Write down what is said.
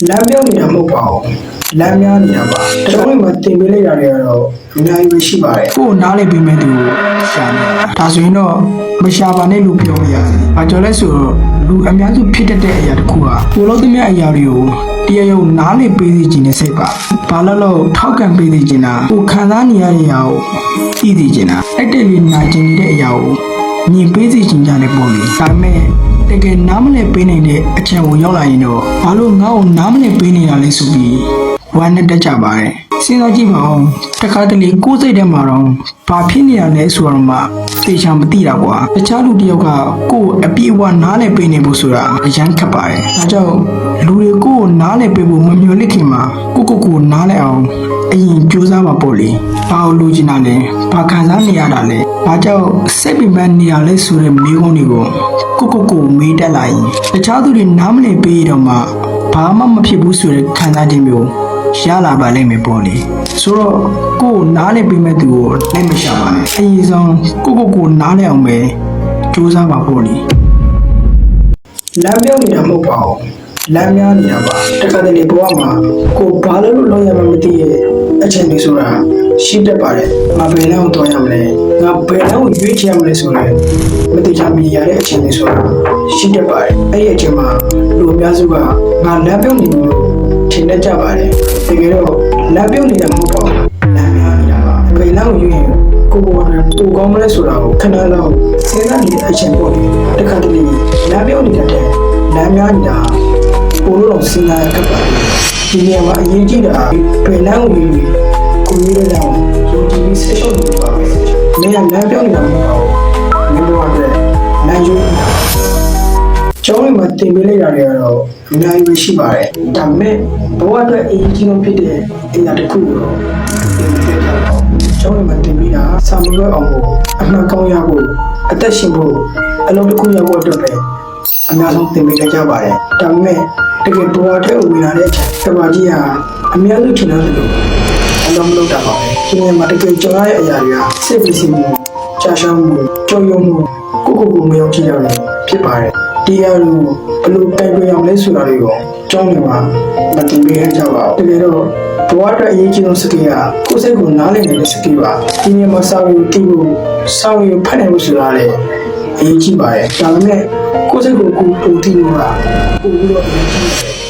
လမ်းပြောနေတာမဟုတ်ပါဘူးလမ်းများနေတာပါတချို့မှာတင်ပေးလိုက်တာတွေကတော့အများကြီးပဲရှိပါတယ်ကိုယ်နားလည်ပြီးမဲ့သူရှာနေတာဒါဆိုရင်တော့မရှာပါနဲ့လို့ပြောရစီ။ဘာကြောင့်လဲဆိုတော့လူအများစုဖြစ်တတ်တဲ့အရာတစ်ခုဟာကိုလို့သမီးအရာတွေကိုတရားရုံနားလည်ပေးစီခြင်းနဲ့စိတ်ပါ။ဘာလို့ထောက်ခံပေးစီခြင်းတာကိုခံစားနေရတဲ့အရာကိုသိသိခြင်းတာအဲ့တဲ့လေးနာကျင်နေတဲ့အရာကိုမြင်ပေးစီခြင်းကြတဲ့ပုံလေးဒါပေမဲ့တကယ်နားမလည်ပေးနိုင်တဲ့အချက်ကိုရောက်လာရင်တော့ဘာလို့ငါ့ကိုနားမလည်ပေးနေရလဲဆိုပြီးဝမ်းနဲ့တက်ကြပါတယ်စဉ်းစားကြည့်ပါဦးတခါတလေကိုယ်စိတ်ထဲမှာတော့ဘာဖြစ်နေရလဲဆိုတော့မှသိချာမသိတာကွာတခြားလူတစ်ယောက်ကကိုယ်အပြည့်အဝနားလည်ပေးနေဖို့ဆိုတာအရန်ခက်ပါတယ်ဒါကြောင့်လူတွေကိုယ်နားလည်ပေးဖို့မမျှော်လင့်ခင်မှာကိုနားလည်အောင်အရင်ကြိုးစားပါပေါ့လေဘာလို့လိုချင်တာလဲဘာခံစားနေရတာလဲဘာကြောင့်စိတ်ပင်ပန်းနေရလဲဆိုတဲ့မေးခွန်းတွေကိုမေးတတ်လာရင်တခြားသူတွေနားမလည်ပေးတော့မှဘာမှမဖြစ်ဘူးဆိုတဲ့ခံစားချက်မျိုးရလာပါလိမ့်မယ်ပေါ့လေဆိုတော့ကိုယ်နားလည်ပေးမဲ့သူကိုလက်မရှာပါနဲ့အရင်ဆုံးကိုနားလည်အောင်ပဲကြိုးစားပါပေါ့လေလမ်းပြောနေတာမဟုတ်ပါဘူးလမ်းများနေတာပါတခါတလေဘဝမှာကိုဘာလို့လုပ်ရမှမသိရဲ့အချိန်တွေဆိုတာရှိတတ်ပါတယ်ငါဘယ်လောက်တော့ရမလဲငါဘယ်လောက်ရွေးချယ်ရမလဲဆိုတော့မတိကျမြင်ရတဲ့အချိန်တွေဆိုတာရှိတတ်ပါတယ်အဲ့ဒီအချိန်မှာလူအများစုကငါလမ်းပြောနေလို့ထင်တတ်ကြပါတယ်တကယ်တော့လမ်းပြောနေတာမဟုတ်ပါဘူးလမ်းများနေတာပါဘယ်လောက်ရွေးရင်ကိုယ်တူကောင်းမလဲဆိုတာကိုခဏလောက်စဉ်းစားနေတဲ့အချိန်ပေါ့တခါတလေလမ်းပြောနေတဲ့လမ်းများနေတာကိုလိုတော့စဉ်းစားရခဲ့ပါတယ်ဒီနေရာမှာအရေးကြီးတာဘယ်လောက်ရွေးကိုကြီးတဲ့အောင်ယုံကြည်ဆက်ရှုပ်နေပါပဲ။မင်းကလမ်းပြောနေတာမဟုတ်ဘူး။မင်းတို့အတွက်လမ်းယူနေတာ။ကျောင်းထဲမှာတင်ပေးလိုက်တာတွေကတော့အများကြီးပဲရှိပါတယ်။ဒါပေမဲ့ဘဝအတွက်အရေးကြီးဆုံးဖြစ်တဲ့အရာတစ်ခုကိုတော့တင်ပေးလိုက်တာပေါ့။ကျောင်းထဲမှာတင်ပေးတာစာမလွဲအောင်ဖို့အမှန်ကောင်းရဖို့အသက်ရှင်ဖို့အလုပ်တစ်ခုရဖို့အတွက်ပဲအများဆုံးတင်ပေးကြပါတယ်။ဒါပေမဲ့တကယ်ဘဝအတွက်ဝင်လာတဲ့အချိန်ကဘာကြီးဟာအများစုထင်တယ်လို့အလုံးမလုပ်တာပါပဲဒီနေ့မှာတကယ်ကြော်ရတဲ့အရာတွေကစိတ်ပစ္စည်းမှုကြာရှောင်းမှုကြော်ရွံ့မှုကိုမရောက်ကြည့်ရလို့ဖြစ်ပါတယ်တရားလူဘလို့တိုက်ပြအောင်လဲဆိုတာတွေကိုကြောင်းနေမှာမတင်ပေးကြပါဘူးတကယ်တော့ဘဝအတွက်အရေးကြီးဆုံးစကိကကိုယ်စိတ်ကိုနားလည်နေတဲ့စကိပါဒီနေ့မှာစာရီတီးဖို့စာရီဖတ်နိုင်ဖို့ဆိုတာလေအရေးကြီးပါတယ်ဒါပေမဲ့ကိုယ်စိတ်ကိုကိုယ်တီးလို့ကပို့ပြီးတော့အရေးကြီးတယ်